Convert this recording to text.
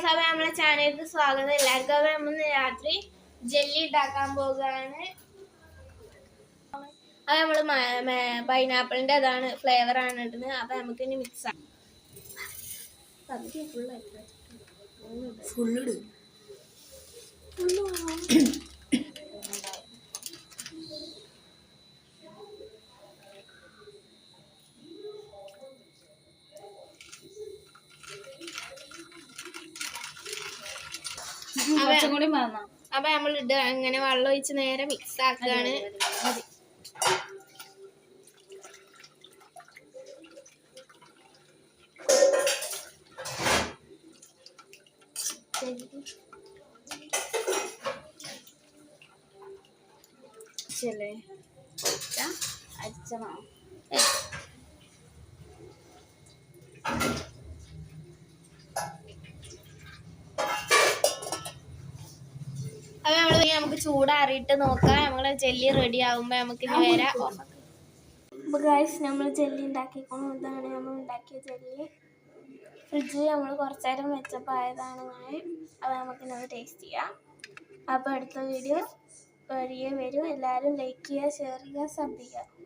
അപ്പോൾ നമ്മളെ ചാനലിലേക്ക് സ്വാഗതം. എല്ലാവർക്കും അപ്പോൾ നമ്മൾ രാത്രി ജെല്ലി ഉണ്ടാക്കാൻ പോകുകയാണ്. അത് നമ്മൾ പൈനാപ്പിളിൻ്റെ അതാണ് ഫ്ലേവറാണ് ഇടുന്നത്. അപ്പോൾ നമുക്ക് ഇനി മിക്സ് ആക്കാം. ഫുള്ളിട് അപ്പൊ നമ്മൾ ഇടുക ഇങ്ങനെ വെള്ളം ഒഴിച്ച് നേരെ മിക്സ് ആക്കുകയാണ്. അടിച്ചണോ? അത് നമുക്ക് ചൂടാറിയിട്ട് നോക്കാം. നമ്മളെ ജെല്ലി റെഡി ആകുമ്പോൾ നമുക്ക് ഇനി വരാം. അപ്പോൾ ഗൈസ് നമ്മൾ ജെല്ലി ഉണ്ടാക്കിക്കോളും. ഇതാണ് നമ്മൾ ഉണ്ടാക്കിയ ജെല്ലി. ഫ്രിഡ്ജിൽ നമ്മൾ കുറച്ച് നേരം വെച്ചപ്പോൾ ആയതാണ് ഇങ്ങനെ. അത് നമുക്കിന്നത് ടേസ്റ്റ് ചെയ്യാം. അപ്പോൾ അടുത്ത വീഡിയോ വരും. എല്ലാവരും ലൈക്ക് ചെയ്യുക, ഷെയർ ചെയ്യുക, സബ് ചെയ്യുക.